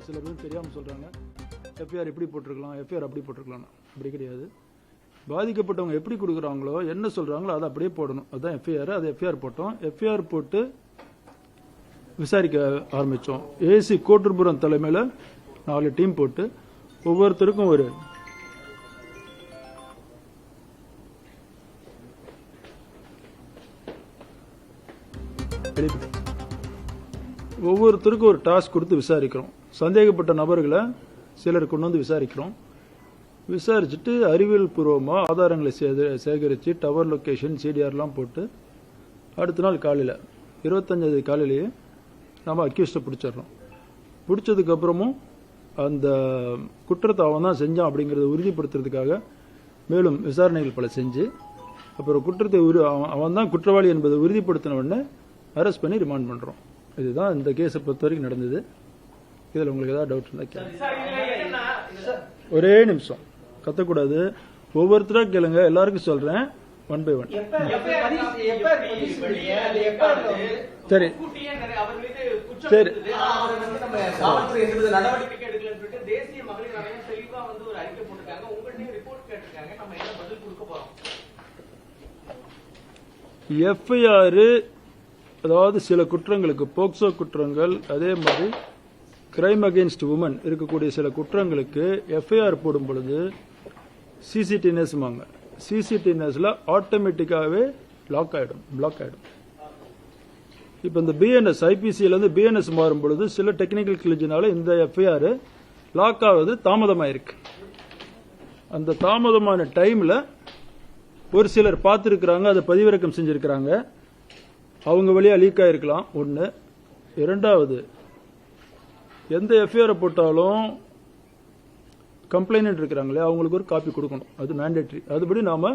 சில பேர் தெரியாமல் சொல்கிறாங்க எஃப்ஐஆர் இப்படி போட்டிருக்கலாம், எஃப்ஐஆர் அப்படி போட்டிருக்கலாம். அப்படி கிடையாது. பாதிக்கப்பட்டவங்க எப்படி கொடுக்குறாங்களோ, என்ன சொல்கிறாங்களோ அதை அப்படியே போடணும். அதுதான் எஃப்ஐஆர். அது எஃப்ஐஆர் போட்டோம். எஃப்ஐஆர் போட்டு விசாரிக்க ஆரம்பித்தோம். ஏசி கோட்டூர்புரம் தலைமையில் 4 டீம் போட்டு ஒவ்வொருத்தருக்கும் ஒரு டாஸ்க் கொடுத்து விசாரிக்கிறோம். சந்தேகப்பட்ட நபர்களை சிலர் கொண்டு வந்து விசாரிக்கிறோம். விசாரிச்சுட்டு அறிவியல் பூர்வமாக ஆதாரங்களை சேகரித்து டவர் லொக்கேஷன் சிடிஆர்லாம் போட்டு அடுத்த நாள் காலையில் 25 காலையிலேயே நம்ம அக்யூஸ்டை பிடிச்சிடறோம். பிடிச்சதுக்கப்புறமும் அந்த குற்றத்தை அவன் தான் செஞ்சான் அப்படிங்கிறத உறுதிப்படுத்துறதுக்காக மேலும் விசாரணைகள் பல செஞ்சு அப்புறம் குற்றத்தை அவன் தான் குற்றவாளி என்பதை உறுதிப்படுத்தின உடனே அரெஸ்ட் பண்ணி ரிமாண்ட் பண்ணுறோம். இதுதான் இந்த கேஸை பொறுத்த வரைக்கும் நடந்தது. இதில் உங்களுக்கு ஏதாவது டவுட் இருந்தால் கேளுங்க. ஒரே நிமிஷம் கத்தக்கூடாது. ஒவ்வொருத்தராக கேளுங்க. எல்லாருக்கும் சொல்கிறேன். 1 by 1. சரி சரி எஃப்ஐஆர் அதாவது சில குற்றங்களுக்கு போக்சோ குற்றங்கள், அதே மாதிரி கிரைம் அகெயின்ஸ்ட் உமன் இருக்கக்கூடிய சில குற்றங்களுக்கு எஃப்ஐஆர் போடும் பொழுது சிசிடிஎன்எஸ்மாங்க. சிசிடிஎன்எஸ்ல ஆட்டோமேட்டிக்காகவே பிளாக் ஆகிடும். இப்போ இந்த பிஎன்எஸ் ஐபிசியிலேருந்து பிஎன்எஸ் மாறும் பொழுது சில டெக்னிக்கல் கிளிஜினால இந்த எஃப்ஐஆர் லாக் ஆகுது தாமதமாயிருக்கு. அந்த தாமதமான டைமில் ஒரு சிலர் பார்த்துருக்குறாங்க, அதை பதிவிறக்கம் செஞ்சுருக்கிறாங்க. அவங்க வழியாக லீக் ஆகிருக்கலாம். 1. 2வது, எந்த எஃப்ஐஆரை போட்டாலும் கம்ப்ளைண்ட் இருக்கிறாங்களே அவங்களுக்கு ஒரு காப்பி கொடுக்கணும். அது மேண்டேட்ரி. அதுபடி நாம்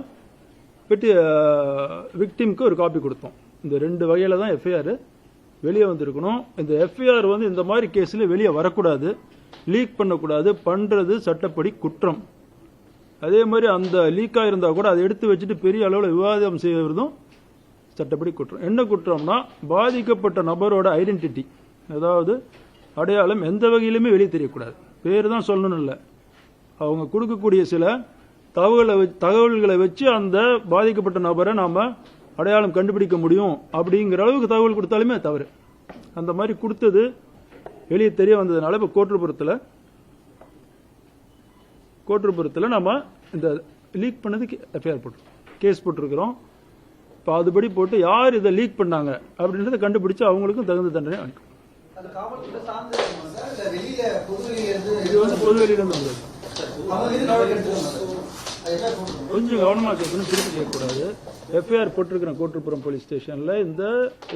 விக்டிம்க்கு ஒரு காப்பி கொடுத்தோம். இந்த 2 வகையில் தான் எஃப்ஐஆர் வெளியே வந்திருக்கணும். இந்த எஃப்ஐஆர் இந்த மாதிரி கேஸில் வெளியே வரக்கூடாது, லீக் பண்ணக்கூடாது. பண்ணுறது சட்டப்படி குற்றம். அதே மாதிரி அந்த லீக் ஆகிருந்தா கூட அதை எடுத்து வச்சுட்டு பெரிய அளவில் விவாதம் செய்வதும் சட்டப்படி குற்றம். என்ன குற்றம்னா, பாதிக்கப்பட்ட நபரோட ஐடென்டிட்டி, அதாவது அடையாளம் எந்த வகையிலுமே வெளியே தெரியக்கூடாது. பேர் தான் சொல்லணும் இல்லை, அவங்க கொடுக்கக்கூடிய சில தகவல்களை வச்சு அந்த பாதிக்கப்பட்ட நபரை நாம் அடையாளம் கண்டுபிடிக்க முடியும் அப்படிங்கிற அளவுக்கு தகவல் கொடுத்தாலுமே தவறு. அந்த மாதிரி கொடுத்தது வெளியே தெரிய வந்ததுனால இப்போ கோட்டூர்புரத்தில் நம்ம இந்த லீக் பண்ணதுக்கு எஃப்ஐஆர் போட்டிருக்கோம், கேஸ் போட்டிருக்கிறோம். இப்போ அதுபடி போட்டு யார் இதை லீக் பண்ணாங்க அப்படின்றத கண்டுபிடிச்சு அவங்களுக்கும் தகுந்த தண்டனை அளிக்கும். இது பொதுவெளியிலிருந்து வந்தது. கொஞ்சம் கவனமாக கேட்கணும், திருப்பி கேட்கக்கூடாது. எஃப்ஐஆர் போட்டிருக்கிறேன் கோட்டூர்புரம் போலீஸ் ஸ்டேஷனில். இந்த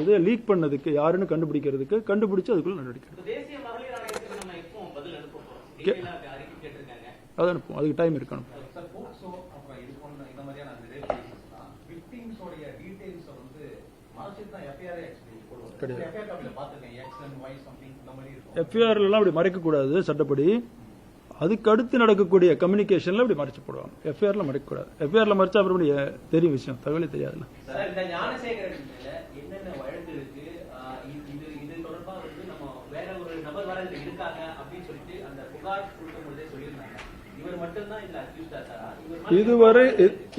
இதை லீக் பண்ணதுக்கு யாருன்னு கண்டுபிடிச்சு அதுக்குள்ள நடவடிக்கை அதை அனுப்புவோம். அதுக்கு டைம் இருக்கணும். எஃப்ஐஆர்லாம் அப்படி மறைக்கக்கூடாது சட்டப்படி. அதுக்கு அடுத்து நடக்கக்கூடிய கம்யூனிகேஷன்ல அப்படி மறைச்சு போடுவாங்க. எஃப்ஐஆர்ல மறைக்கக்கூடாது. எஃப்ஐஆர்ல மறைச்சா அப்புறம் தெரியும் விஷயம், தகவலே தெரியாதுல்ல.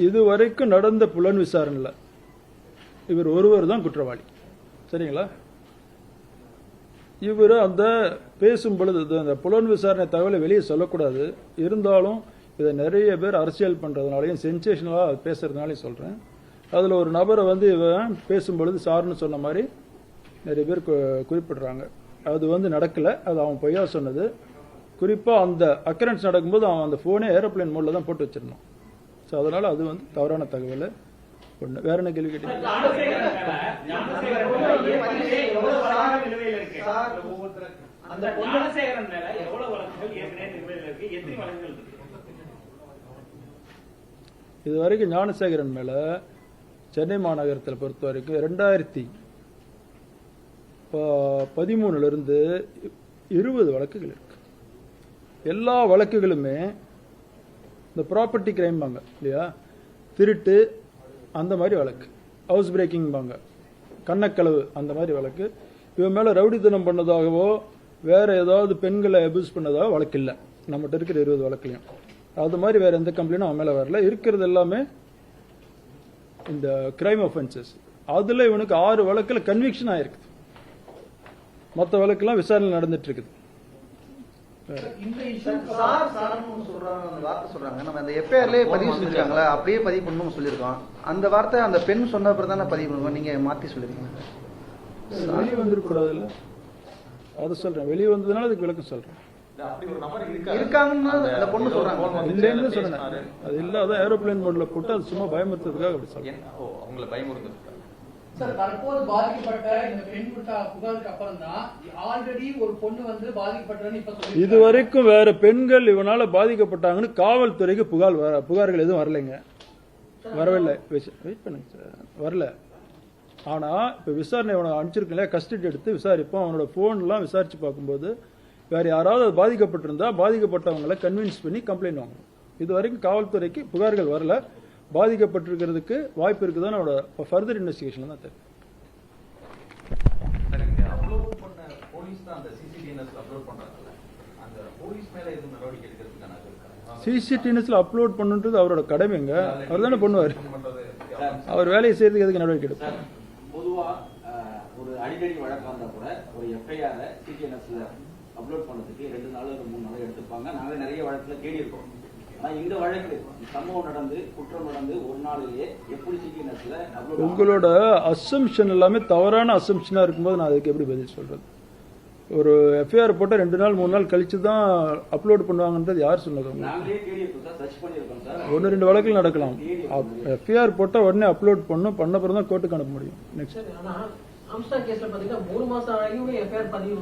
இதுவரைக்கும் நடந்த புலன் விசாரணையில இவர் ஒருவர் தான் குற்றவாளி. சரிங்களா? இவர் அந்த பேசும் பொழுது அந்த புலன் விசாரணை தகவலை வெளியே சொல்லக்கூடாது. இருந்தாலும் இதை நிறைய பேர் அரசியல் பண்றதுனாலையும் சென்சேஷனலாக பேசுறதுனாலையும் சொல்றேன். அதுல ஒரு நபரை இவன் பேசும்பொழுது சார்னு சொன்ன மாதிரி நிறைய பேர் குறிப்பிடுறாங்க. அது நடக்கல, அது அவன் பொய்யா சொன்னது. குறிப்பா அந்த அக்கரன்ஸ் நடக்கும்போது அவன் அந்த போனே ஏரோப்ளேன் மோட்ல தான் போட்டு வச்சிருந்தோம். ஸோ அதனால அது தவறான தகவல். ஒன்று. வேற என்ன கேள்வி கேட்டீங்க? இதுவரைக்கும் ஞானசேகரன் மேல சென்னை மாநகரத்தில் பொறுத்த வரைக்கும் 2013 இருந்து 20 வழக்குகள் இருக்கு. எல்லா வழக்குகளுமே இந்த ப்ராப்பர்ட்டி கிரைம் பாங்க இல்லையா, திருட்டு அந்த மாதிரி வழக்கு, ஹவுஸ் பிரேக்கிங் பாங்க, கண்ணக்களவு அந்த மாதிரி வழக்கு. இவன் மேல ரவுடித்தனம் பண்ணதாகவோ வேற ஏதாவது பெண்களை அபியூஸ் பண்ணதா வழக்கு இல்லை நம்மகிட்ட இருக்கிற 20 வழக்குலையும். அது மாதிரி வேற எந்த கம்ப்ளைண்டும் அவன் மேல வரல. இருக்கிறது எல்லாமே இந்த கிரைம் ஒஃபென்சஸ். அதுல இவனுக்கு 6 வழக்குல கன்விக்ஷன் ஆயிருக்குது. மற்ற வழக்கெல்லாம் விசாரணை நடந்துட்டு இருக்குது. நம்ம அந்த எஃப்ஐஆர்லயே பதிவு செஞ்சிருக்காங்களா, அப்படியே பதிவு பண்ணணும்னு சொல்லியிருக்கோம். அந்த வார்த்தை அந்த பெண் சொன்ன அப்புறம் தானே பதிவு பண்ணுவோம். நீங்க மாத்தி சொல்லிருக்கீங்க. வெளியே வந்துடக்கூடாதுல்ல, அதை சொல்றேன். வெளியே வந்ததுனால அதுக்கு விளக்கம் சொல்றேன். இருக்காங்கன்னு அந்த பொண்ணு சொல்றாங்க. இல்லைன்னு சொன்னேன். அது இல்லாத ஏரோப்ளேன் மோட்ல போட்டு அது சும்மா பயமுறுத்துறதுக்காக அப்படி சொல்றேன். அவங்களை பயமுறுத்துறதுக்காக. சார், தற்போது பாதிக்கப்பட்ட இந்த பெண் கொடுத்த புகாருக்கு அப்புறம் தான் ஆல்ரெடி ஒரு பொண்ணு வந்து பாதிக்கப்பட்டதுன்னு இப்ப சொல்லி இது வரைக்கும் வேற பெண்கள் இவனால பாதிக்கப்பட்டாங்கன்னு காவல்துறைக்கு புகார்கள் எதுவும் வரலைங்க. வரவில்லை. வெயிட் பண்ணுங்க சார், வரல. ஆனா இப்ப விசாரணை அவனை அனுப்பிச்சிருக்கல, கஸ்டடி எடுத்து விசாரிப்போம். அவனோட போன்லாம் விசாரிச்சு பார்க்கும்போது வேற யாராவது பாதிக்கப்பட்டிருந்தா பாதிக்கப்பட்டவங்களை கன்வின்ஸ் பண்ணி கம்ப்ளைண்ட் வாங்கணும். இது வரைக்கும் காவல்துறைக்கு புகார்கள் வரல. பாதிக்கப்பட்டிருக்கிறதுக்கு வாய்ப்பு இருக்குதான் அவனோட ஃபர்தர் இன்வெஸ்டிகேஷன் தான் தெரியும். சிசிடிவிஎஸ்ல அப்லோட் பண்ணுன்றது அவரோட கடமைங்க. அவர் தானே பண்ணுவார். அவர் வேலையை செய்யறதுக்கு எதுக்கு நடவடிக்கை எடுப்பார்? பொதுவா ஒரு அடிக்கடி வழக்கு வந்தா கூட ஒரு எஃப்ஐஆர் சிடிஎன்எஸ்ல அப்லோட் பண்ணதுக்கு 2 நாள் 3 நாள் எடுத்துப்பாங்க. நாங்க நிறைய வழக்குல தேடி இருக்கோம். ஆனா இந்த வழக்கு சம்பவம் நடந்து குற்றம் நடந்து 1 நாளிலேயே எப்படி சிடிஎன்எஸ்ல அப்லோட்? உங்களோட அசம்ஷன் எல்லாமே தவறான அசம்ஷனா இருக்கும்போது நான் அதுக்கு எப்படி பதில் சொல்றது? ஒரு எஃப்ஐஆர் போட்ட 2 நாள் 3 நாள் கழிச்சு தான் அப்லோட் பண்ணுவாங்கன்றது யார் சொன்னது? நாங்களே தேடி இருக்கோம் சார், சர்ச் பண்ணிருக்கோம் சார். 1-2 வழக்கில் நடக்கலாம். எஃப்ஐஆர் போட்டா உடனே அப்லோட் பண்ண பிறகு தான் கோர்ட்டுக்கு அனுப்ப முடியும். நெக்ஸ்ட் ஆம்ஸ்டாங் கேஸ்ல பாத்தீங்கன்னா 3 மாசம் ஆகியும் எஃப்ஐஆர் பதிவு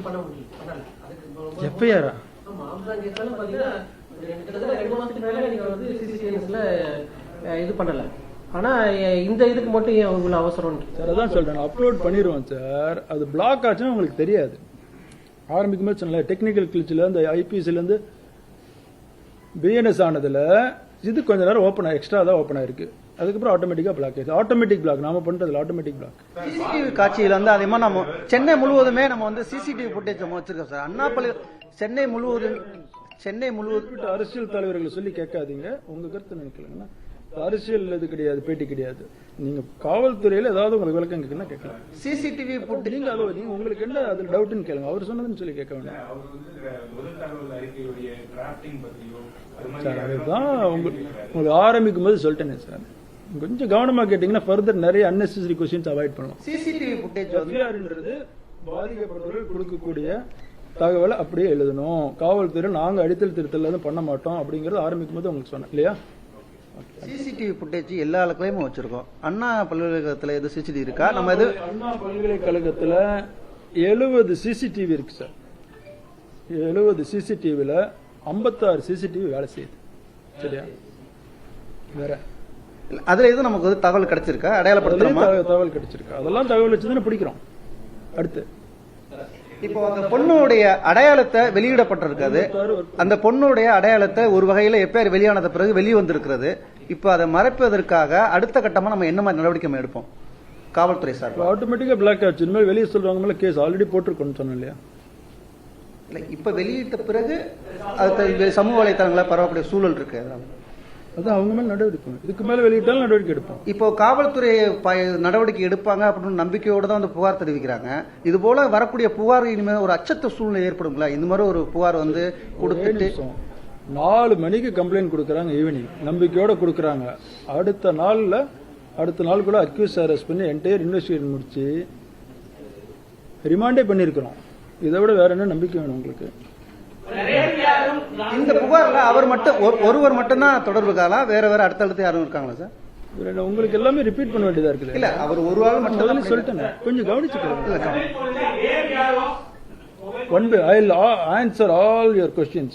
பண்ண முடியல. அதுக்கு எஃப்ஐஆர் ஆமா, ஆம்ஸ்டாங் கேஸ்ல பாத்தீங்கன்னா கிட்டத்தட்ட 2 மாசத்துக்கு மேல நீங்க வந்து சிசிடிஎன்எஸ்ல இது பண்ணல. ஆனா இந்த இதுக்கு மட்டும் ஏன் இவ்வளவு அவசரம் சார்? அதான் சொல்றேன், அப்லோட் பண்ணிடுவோம் சார். அது பிளாக் ஆச்சுன்னா உங்களுக்கு தெரியாது. ஆரம்பிக்கும் போது சொன்னல டெக்னிக்கல் கிளிச்சில் இந்த ஐபிஎஸ்ல இருந்து பிஎன்எஸ் ஆனதுல இது கொஞ்ச நேரம் ஓப்பன் எக்ஸ்ட்ரா தான் ஓப்பன் ஆயிருக்கு. அதுக்கப்புறம் ஆட்டோமேட்டிக்கா பிளாக் ஆயிடுச்சு. ஆட்டோமேட்டிக் பிளாக் நாம பண்றதுல ஆட்டோமேட்டிக் பிளாக். சிசிடிவி காட்சியில வந்து அதே மாதிரி நம்ம சென்னை முழுவதுமே நம்ம வந்து சிசிடிவி ஃபுட்டேஜ் வச்சிருக்கோம் சார். அண்ணாமலை சென்னை முழுவதும் அரசியல் தலைவர்களை சொல்லி கேட்காதீங்க. உங்க கருத்து நினைக்கலங்கன்னா அரசியல் இது கிடையாது, பேட்டி கிடையாது. நீங்க காவல்துறையில ஏதாவது உங்களுக்கு விளக்கம் கேட்கணும் கேட்கலாம். சிசிடிவி நீங்க அதை நீங்க உங்களுக்கு என்ன அதுல டவுட்னு கேளுங்க. அவர் சொன்னதுன்னு சொல்லி கேட்க வேண்டாம் சார். அதுதான் உங்களுக்கு ஆரம்பிக்கும் போது சொல்லிட்டேனே சார். கொஞ்சம் கவனமா கேட்டீங்கன்னா ஃபர்தர் நிறைய அன்னெசரி கொஸ்டின்ஸ் அவாய்ட் பண்ணலாம். சிசிடிவி ஃபுட்டேஜ் எஃப்ஐஆர்ன்றது பாதிக்கப்பட்டவர்கள் கொடுக்கக்கூடிய தகவலை அப்படியே எழுதணும். காவல்துறை நாங்க அடித்தல் திருத்தல் எதுவும் பண்ண மாட்டோம் அப்படிங்கறது ஆரம்பிக்கும் போது உங்களுக்கு சொன்னேன் இல்லையா? சிசிடிவி ஃபுட்டேஜ் எல்லா இடத்துலயும் வச்சிருக்கோம். அண்ணா பல்கலைக்கழகத்துல எது சிசிடிவி இருக்கா? நம்ம இது அண்ணா பல்கலைக்கழகத்துல 70 சிசிடிவி இருக்கு சார். 70 சிசிடிவில 56 சிசிடிவி வேலை செய்யுது. சரியா? வேற அதுல எதுவும் நமக்கு வந்து தகவல் கிடைச்சிருக்கா? அடையாளப்படுத்துறோமா? தகவல் கிடைச்சிருக்கா? அதெல்லாம் தகவல் வச்சுதானே பிடிக்கிறோம். அடுத்து இப்போ அந்த பொண்ணுடைய அடையாளத்தை வெளியிடப்பட்டிருக்காது. அந்த பொண்ணுடைய அடையாளத்தை ஒரு வகையில எப்பேர் வெளியானது பிறகு வெளியே வந்திருக்கிறது. இப்போ அதை மறைப்பதற்காக அடுத்த கட்டமா நம்ம என்ன மாதிரி நடவடிக்கை எடுப்போம் காவல்துறை சார்? ஆட்டோமேட்டிக்கா பிளாக் ஆச்சு. இனிமேல் வெளியே சொல்றவங்க மேல கேஸ் ஆல்ரெடி போட்டிருக்கோன்னு சொன்னேன் இல்லையா? இல்ல, இப்ப வெளியிட்ட பிறகு அது சமூக வலைத்தளங்களை பரவக்கூடிய சூழல் இருக்கு. அதான் அவங்க மேல நடவடிக்கை, இதுக்கு மேல வெளியிட்டாலும் நடவடிக்கை எடுப்போம். இப்போ காவல்துறை நடவடிக்கை எடுப்பாங்க அப்படின்னு நம்பிக்கையோடு தான் வந்து புகார் தெரிவிக்கிறாங்க. இது போல வரக்கூடிய புகார் இனிமேல் ஒரு அச்சத்த சூழ்நிலை ஏற்படுங்களா? இந்த மாதிரி ஒரு புகார் வந்து கொடுத்துட்டு 4 மணிக்கு கம்ப்ளைண்ட் கொடுக்குறாங்க ஈவினிங், நம்பிக்கையோட கொடுக்குறாங்க. அடுத்த நாள் கூட அக்யூஸ் அரெஸ்ட் பண்ணி என்டையர் இன்வெஸ்டிகேஷன் முடிச்சு ரிமாண்டே பண்ணிருக்கிறோம். இதை விட வேற என்ன நம்பிக்கை வேணும் உங்களுக்கு? இந்த புகார்ல ஒருவர் மட்டும்தான் தொடர்பு காலா? வேற அடுத்தடுத்து யாரும் இருக்காங்களா சார்? உங்களுக்கு எல்லாமே ரிப்பீட் பண்ண வேண்டியதா இருக்குது. இல்ல, அவர் ஒரு ஆள் மட்டும் சொல்லிட்டேன். கொஞ்சம் கவனிச்சுக்கலாம். One by I'll answer all your questions.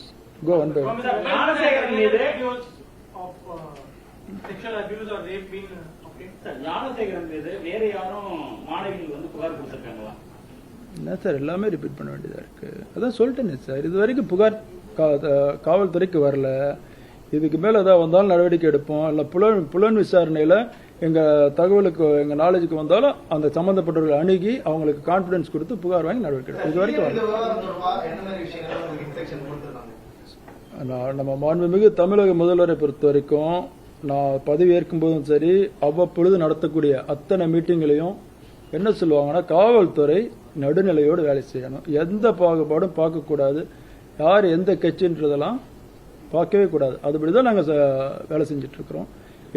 Go one by one. Gnanasekaran மீது வேற யாரும் மாணவிகள் வந்து புகார் கொடுத்திருக்காங்களா? என்ன சார் எல்லாமே ரிப்பீட் பண்ண வேண்டியதா இருக்கு? அதான் சொல்லிட்டேனே சார், இது வரைக்கும் புகார் காவல்துறைக்கு வரல. இதுக்கு மேல ஏதாவது வந்தாலும் நடவடிக்கை எடுப்போம். இல்ல புலன் விசாரணையில எங்க தகவலுக்கு எங்க நாலேஜுக்கு வந்தாலும் அந்த சம்பந்தப்பட்டவர்களை அணுகி அவங்களுக்கு கான்பிடன்ஸ் கொடுத்து புகார் வாங்கி நடவடிக்கை எடுப்போம். இது வரைக்கும் நம்ம மாண்புமிகு தமிழக முதல்வரை பொறுத்த வரைக்கும் நான் பதவி ஏற்கும் போதும் சரி, அவ்வப்பொழுது நடத்தக்கூடிய அத்தனை மீட்டிங்லையும் என்ன சொல்லுவாங்கன்னா, காவல்துறை நடுநிலையோடு வேலை செய்யணும், எந்த பாகுபாடும் பார்க்கக்கூடாது, யார் எந்த கட்சின்றதெல்லாம் பார்க்கவே கூடாது. அதுபடிதான் நாங்கள் வேலை செஞ்சுட்டு இருக்கிறோம்.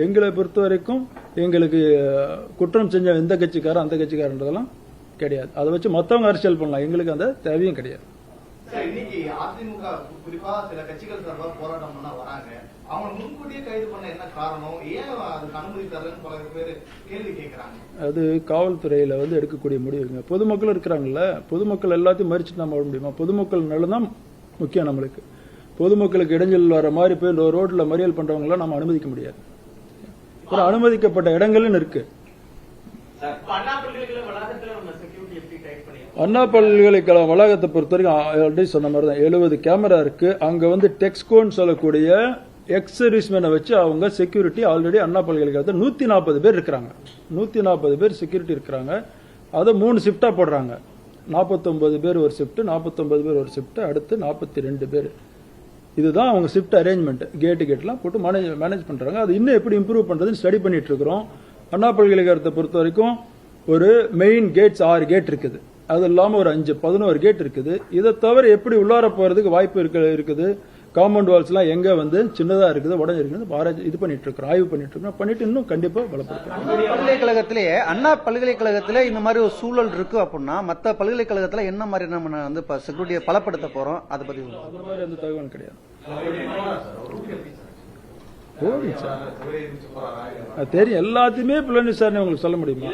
எங்களை பொறுத்த வரைக்கும் எங்களுக்கு குற்றம் செஞ்ச எந்த கட்சிக்காரன் அந்த கட்சிக்காரன்றதெல்லாம் கிடையாது. அதை வச்சு மற்றவங்க அரசியல் பண்ணலாம், எங்களுக்கு அந்த தேவையும் கிடையாது. இன்னைக்கு அதிமுக குறிப்பா சில கட்சிகள் சார்பாக போராட்டம் பண்ண வராங்க. அவங்க முன்கூட்டியே கைது பண்ண என்ன காரணம், ஏன் அதுக்கு அனுமதி தரலன்னு பல பேர் கேள்வி கேட்கறாங்க. அது காவல்துறையில எடுக்கக்கூடிய முடிவுங்க. பொதுமக்கள் இருக்கிறாங்கல்ல, பொதுமக்கள் எல்லாத்தையும் மறிச்சுட்டு நம்ம வர முடியுமா? பொதுமக்கள் நல்லதான் முக்கியம் நம்மளுக்கு. பொதுமக்களுக்கு இடைஞ்சல் வர மாதிரி போய் ரோட்ல மறியல் பண்றவங்க நம்ம அனுமதிக்க முடியாது. ஒரு அனுமதிக்கப்பட்ட இடங்கள்னு இருக்கு. அண்ணா பல்கலைக்கழக வளாகத்தை பொறுத்த வரைக்கும் ஆல்ரெடி சொன்ன மாதிரி தான் 70 கேமரா இருக்கு. அங்க டெக்ஸ்கோன்னு சொல்லக்கூடிய எக்ஸ் சர்வீஸ்மேனை வச்சு அவங்க செக்யூரிட்டி ஆல்ரெடி அண்ணா பல்கலைக்கழகத்தில் 140 பேர் இருக்கிறாங்க. 140 பேர் செக்யூரிட்டி இருக்கிறாங்க. அதை 3 ஷிப்டா போடுறாங்க. 49 பேர் ஒரு ஷிப்ட், 49 பேர் ஒரு ஷிப்ட், அடுத்து 42 பேர். இதுதான் அவங்க ஷிப்ட் அரேஞ்ச்மெண்ட். கேட்லாம் போட்டு மேனேஜ் பண்றாங்க. அது இன்னும் எப்படி இம்ப்ரூவ் பண்றதுன்னு ஸ்டடி பண்ணிட்டு இருக்கிறோம். அண்ணா பல்கலைக்கழகத்தை பொறுத்த வரைக்கும் ஒரு மெயின் கேட்ஸ் 6 கேட் இருக்குது. அது இல்லாம ஒரு 5-11 கேட் இருக்குது. இதை தவிர எப்படி உள்ளார போறதுக்கு வாய்ப்பு இருக்குது. காம்பவுண்ட் வால்ஸ் எல்லாம் எங்க சின்னதா இருக்குது, உடஞ்சிருக்குது, இது பண்ணிட்டு இருக்கிறோம், ஆய்வு பண்ணிட்டு இருக்கோம். பண்ணிட்டு இன்னும் கண்டிப்பா பலப்படுத்தும். பல்கலைக்கழகத்திலே அண்ணா பல்கலைக்கழகத்துல இந்த மாதிரி ஒரு சூழல் இருக்கு அப்படின்னா மற்ற பல்கலைக்கழகத்துல என்ன மாதிரி நம்ம செக்யூரிட்டியை பலப்படுத்த போறோம், அதை பத்தி அந்த மாதிரி எந்த தகவலும் கிடையாது. தெரியும், எல்லாத்தையுமே புலன் விசாரணை உங்களுக்கு சொல்ல முடியுமா?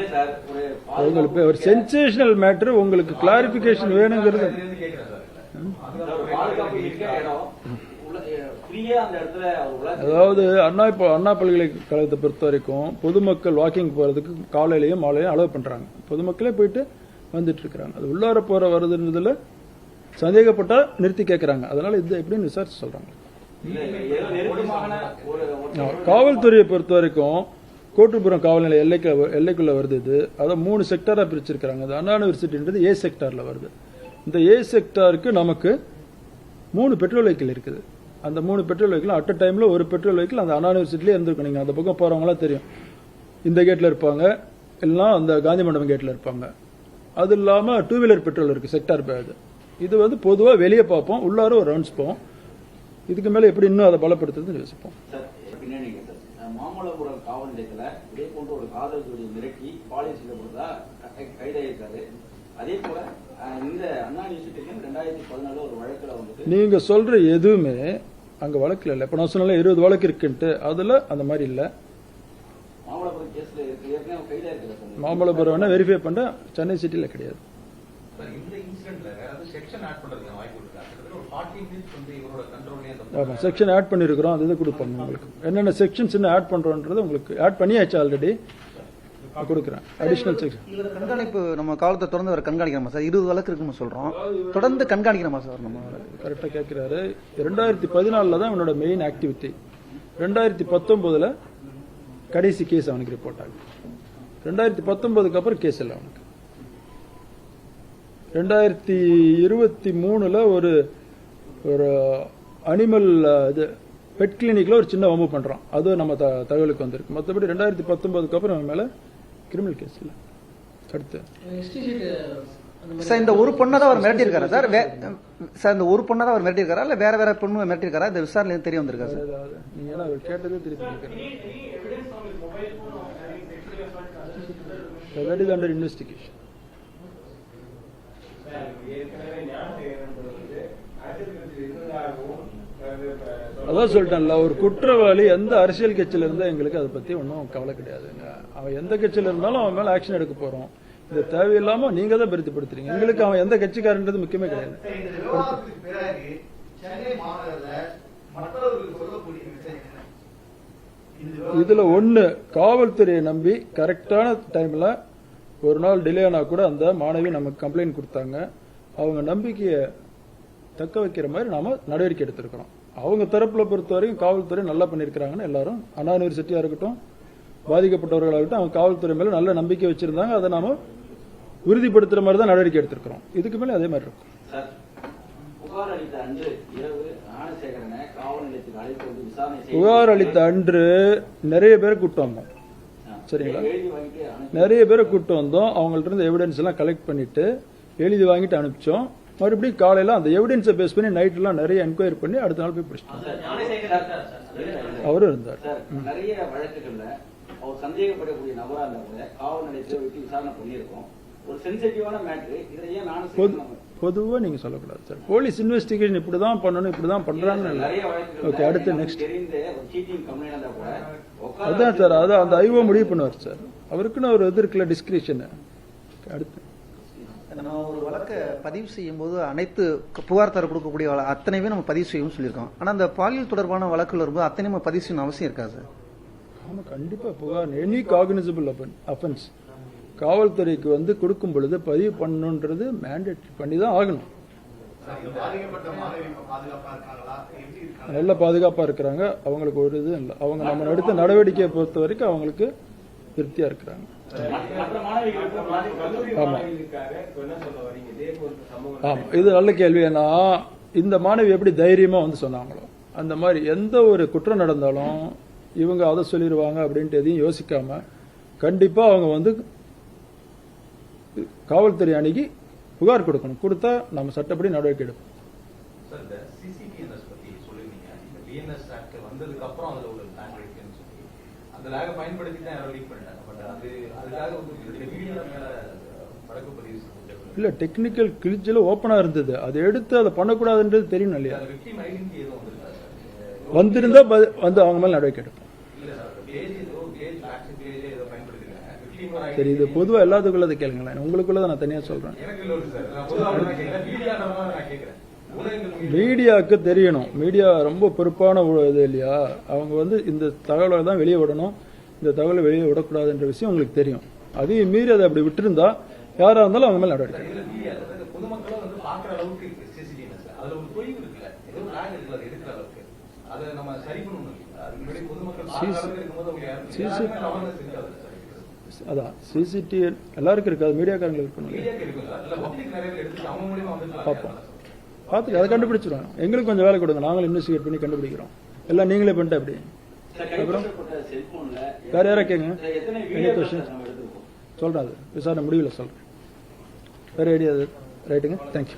உங்களுக்கு ஒரு சென்சேஷனல் மேட்டர், உங்களுக்கு கிளாரிபிகேஷன் வேணுங்கிறது. அதாவது அண்ணா பல்கலைக்கழகத்தை பொறுத்த வரைக்கும் பொதுமக்கள் வாக்கிங் போறதுக்கு காலையிலையும் மாலையிலையும் அலோவ் பண்றாங்க. பொதுமக்களே போயிட்டு வந்துட்டு இருக்காங்க. அது உள்ளார போற வருதுன்றதுல சந்தேகப்பட்டா நிறுத்தி கேட்கறாங்க. அதனால இது எப்படின்னு விசாரிச்சு சொல்றாங்க. காவல்துறையை பொறுத்த வரைக்கும் கோட்டுப்புறம் காவல் நிலைய எல்லைக்குள்ள வருது. இது அதை 3 செக்டரா பிரிச்சிருக்காங்க. அண்ணா யூனிவர்சிட்டின்றது ஏ செக்டார்ல வருது. இந்த ஏ செக்டாருக்கு நமக்கு 3 பெட்ரோல் வெஹிக்கிள் இருக்குது. அந்த 3 பெட்ரோல் வெஹிக்கிள் அட் அ டைம்ல ஒரு பெட்ரோல் வெஹிக்கிள் அந்த அண்ணா யூனிவர்சிட்டிலே இருந்திருக்கும். நீங்க அந்த பக்கம் போறவங்களாம் தெரியும், இந்த கேட்ல இருப்பாங்க, எல்லாம் அந்த காந்தி மண்டபம் கேட்ல இருப்பாங்க. அது இல்லாம 2 வீலர் பெட்ரோல் இருக்கு செக்டார் பேது. இது பொதுவா வெளியே பார்ப்போம், உள்ளார ஒரு ரவுண்ட்ஸ் போவோம். இதுக்கு மேல எப்படி இன்னும் அதை பலப்படுத்துறது யோசிப்போம். மாமல்லபுரம் காவல் நிலையத்துல இதே போன்ற ஒரு காதல் ஜோடி மிரட்டி பாலியல் செய்யப்படுறதா கைதாயிருக்காரு. அதே போல இந்த அண்ணா யூனிவர்சிட்டிக்கும் 2014 ஒரு வழக்குல நீங்க சொல்ற எதுவுமே அங்க வழக்குல இல்ல. இப்ப நான் சொன்ன 20 வழக்கு இருக்குன்ட்டு அதுல அந்த மாதிரி இல்ல. மாமல்லபுரம் கேஸ்ல ஏற்கனவே கைதாயிருக்காரு. மாமல்லபுரம் வெரிஃபை பண்ண சென்னை சிட்டில கிடையாது. இந்த இன்சிடென்ட்ல செக்ஷன் ஆட் பண்றதுக்கு வாய்ப்பு இருக்கா? ஒரு 14 வீக்ஸ் இவரோட கண்ட்ரோல்லே ஆமா, செக்ஷன் ஆட் பண்ணிருக்கிறோம். அது கொடுப்போம் உங்களுக்கு. என்னென்ன செக்ஷன்ஸ் என்ன ஆட் பண்றோம்ன்றது உங்களுக்கு ஆட் பண்ணியாச்சு, ஆல்ரெடி கொடுக்குறேன். அடிஷனல் செக்ஷன் கண்காணிப்பு நம்ம காலத்தை தொடர்ந்து வர கண்காணிக்கிறோமா சார்? 20 வழக்கு இருக்குன்னு சொல்றோம், தொடர்ந்து கண்காணிக்கிறோமா சார்? நம்ம கரெக்டா கேட்கிறாரு. 2014 தான் இவனோட மெயின் ஆக்டிவிட்டி. 2019 கடைசி கேஸ் அவனுக்கு ரிப்போர்ட் ஆகுது. 2019க்கு அப்புறம் கேஸ் இல்லை அவனுக்கு. 2023 ஒரு அனிமல் இது பெட் கிளினிக்ல ஒரு சின்ன வம்பு பண்றான். அது நம்ம தகவலுக்கு வந்திருக்கு. மற்றபடி 2019க்கு அப்புறம் அவன் மேல கிரிமினல் கேஸ் இல்லை. அடுத்து சார் இந்த ஒரு பொண்ணை தான் அவர் மிரட்டியிருக்காரா சார்? சார் இந்த ஒரு பொண்ணை தான் அவர் மிரட்டியிருக்காரா இல்ல வேற வேற பொண்ணு மிரட்டியிருக்காரா? இந்த விசாரணை தெரிய வந்திருக்கா சார்? நீங்க அவர் கேட்டதே திருப்பி that is under investigation. அதான் சொல்லிட்டேன்ல, ஒரு குற்றவாளி எந்த அரசியல் கட்சியில இருந்தா எங்களுக்கு அதை பத்தி ஒன்றும் கவலை கிடையாதுங்க. அவன் எந்த கட்சியில இருந்தாலும் அவன் மேல ஆக்ஷன் எடுக்க போறோம். இது தேவையில்லாம நீங்க தான் பெருத்திப்படுத்துறீங்க. எங்களுக்கு அவன் எந்த கட்சிக்காரன்றது முக்கியமே கிடையாது. இதுல ஒண்ணு, காவல்துறையை நம்பி கரெக்டான டைம்ல ஒரு நாள் டிலே ஆனா கூட அந்த மாணவி நமக்கு கம்ப்ளைண்ட் கொடுத்தாங்க. அவங்க நம்பிக்கையை தக்க வைக்கிற மாதிரி நாம நடவடிக்கை எடுத்திருக்கிறோம். அவங்க தரப்புல பொறுத்த வரைக்கும் காவல்துறை நல்லா பண்ணியிருக்கிறாங்கன்னு எல்லாரும் அண்ணா யூனிவர்சிட்டியா இருக்கட்டும், பாதிக்கப்பட்டவர்களாகட்டும், அவங்க காவல்துறை மேல நல்ல நம்பிக்கை வச்சிருந்தாங்க. அதை நாம உறுதிப்படுத்துற மாதிரி தான் நடவடிக்கை எடுத்திருக்கிறோம். இதுக்கு மேல அதே மாதிரி இருக்கும். சார், புகார் அளித்த அன்று இரவு ஞானசேகரனை காவல் நிலையத்துக்கு அழைத்து வந்து விசாரணை செய்து புகார் அளித்த அன்று நிறைய பேரை கூப்பிட்டு வந்தோம். சரிங்களா? எழுதி வாங்கிட்டு அனுப்பி நிறைய பேரை கூப்பிட்டு வந்தோம். அவங்கள்ட்ட இருந்து எவிடன்ஸ் எல்லாம் கலெக்ட் பண்ணிட்டு எழுதி வாங்கிட்டு அனுப்பிச்சோம். மறுபடியும் காலையில அந்த எவிடன்ஸை பேஸ் பண்ணி நைட் எல்லாம் நிறைய என்கொயரி பண்ணி அடுத்த நாள் போய் பிடிச்சிட்டோம். அவரும் இருந்தார். சார், நிறைய வழக்குகள்ல அவர் சந்தேகப்படக்கூடிய நபரா இருந்தா கூட காவல் நிலையத்தை வைத்து விசாரணை பண்ணியிருக்கோம். ஒரு சென்சிட்டிவான மேட்ரு, இதை ஏன் ஞானசேகரன் பொதுவா நீங்க சொல்லக்கூடாது சார். போலீஸ் இன்வெஸ்டிகேஷன் இப்படிதான் பண்ணணும், இப்படிதான் பண்றான்னு இல்லை. நிறைய ஓகே, அடுத்து நெக்ஸ்ட். தெரிந்த ஒரு சீட்டிங் கம்ப்ளைண்ட் இருந்தா கூட அதான் சார், அதான் அந்த ஐஓ முடிவு பண்ணுவார் சார். அவருக்குன்னு ஒரு இது இருக்குல்ல, டிஸ்கிரிப்ஷன். அடுத்து நம்ம ஒரு வழக்கை பதிவு செய்யும் போது அனைத்து புகார் தர கொடுக்கக்கூடிய அத்தனையுமே நம்ம பதிவு செய்யணும்னு சொல்லியிருக்கோம். ஆனா அந்த பாலியல் தொடர்பான வழக்குகள் வரும்போது அத்தனை நம்ம பதிவு செய்யணும் அவசியம் இருக்காது சார்? ஆமா, கண்டிப்பா புகார் எனி காக்னிசபிள் அஃபென்ஸ் காவல்துறைக்கு வந்து கொடுக்கும் பொழுது பதிவு பண்ணணுன்றது மேண்டேட் பண்ணி தான் ஆகணும். பாதிக்கப்பட்ட மாணவி பாதுகாப்பா இருக்காங்களா, எப்படி இருக்காங்க? நல்ல பாதுகாப்பா இருக்கிறாங்க. அவங்களுக்கு ஒரு இது இல்லை. அவங்க நம்ம எடுத்த நடவடிக்கையை பொறுத்த வரைக்கும் அவங்களுக்கு திருப்தியா இருக்கிறாங்க. மற்ற மாணவிகளுக்கு ஆமா ஆமா, இது நல்ல கேள்வி. ஏன்னா இந்த மாணவி எப்படி தைரியமா வந்து சொன்னாங்களோ அந்த மாதிரி எந்த ஒரு குற்றம் நடந்தாலும் இவங்க அதை சொல்லிடுவாங்க அப்படின்ட்டு எதையும் யோசிக்காம கண்டிப்பா அவங்க வந்து காவல்துறை அணுகி புகார் கொடுக்கணும். கொடுத்தா நம்ம சட்டப்படி நடவடிக்கை எடுப்போம். சார், இந்த சிசிடிஎன்எஸ் பத்தி சொல்லிருந்தீங்க. இந்த பிஎன்எஸ் ஆக்ட் வந்ததுக்கு அப்புறம் அதுல ஒரு லேக் இருக்குன்னு சொல்லி அந்த லேக பயன்படுத்தி தான் யாரோ லீக் பண்ணிட்டாங்க. பட் அதுக்காக வந்து மீடியா மேல வழக்கு பதிவு இல்ல, டெக்னிக்கல் கிழிச்சல ஓப்பனா இருந்தது. அதை எடுத்து அதை பண்ணக்கூடாதுன்றது தெரியும் இல்லையா? விக்டிம் ஐடென்டிட்டி எதுவும் வந்திருக்காரு வந்திருந்தா வந்து அவங்க மேல நடவடிக்கை எடுப்போம். இல்ல சார், பேஜ் ஏதோ பேஜ் ஆக்ஷன் பேஜ் ஏதோ பயன்படுத்திருக்காங்க. விக்டிம் சரி, இது பொதுவா எல்லாத்துக்குள்ளதை கேளுங்களேன். உங்களுக்குள்ளதை நான் தனியா சொல்றேன். எனக்கு இல்ல சார், நான் பொதுவாக நான் கேட்கிறேன். மீடியா நான் கேட்கிறேன். மீடியாவுக்கு தெரியணும். மீடியா ரொம்ப பொறுப்பான இது இல்லையா? அவங்க வந்து இந்த தகவலை தான் வெளியே விடணும், இந்த தகவலை வெளியே விடக்கூடாதுன்ற விஷயம் உங்களுக்கு தெரியும். அதையும் மீறி அதை அப்படி விட்டுருந்தா யாரா இருந்தாலும் அவங்க மேல நடவடிக்கை. பொதுமக்களை வந்து பாக்குற அளவுக்கு இருக்கு சிசிடிஎன்எஸ். அதுல ஒரு தொய்வு இருக்குல்ல, ஏதோ லேக் இருக்குல்ல, அது எடுக்கிற அளவுக்கு அதை நம்ம சரி பண்ணணும். அதுக்கு முன்னாடி பொதுமக்கள் பாக்குற அளவுக்கு இருக்கும்போது அவங்க யாரும் அவேர்னஸ் இருக்காது. அதான் சிசிடிவி எல்லாருக்கும் இருக்காது, மீடியாக்காரங்களுக்கு இருக்கணும். மீடியாக்கு இருக்கும் சார். இல்ல பப்ளிக் நிறைய பேர் எடுத்து அவங்க மூலியமா வந்து பார்ப்போம், பார்த்துட்டு அதை கண்டுபிடிச்சிருவாங்க. எங்களுக்கு கொஞ்சம் வேலை கொடுங்க, நாங்களும் இன்வெஸ்டிகேட் பண்ணி கண்டுபிடிக்கிறோம். எல்லாம் நீங்களே பண்ணிட்டு அப்படி. அப்புறம் வேற யாரா கேங்க சொல்றேன், அது விசாரணை முடிவில் சொல்றேன். வேற ஐடியா ரைட்டுங்க. தேங்க்யூ.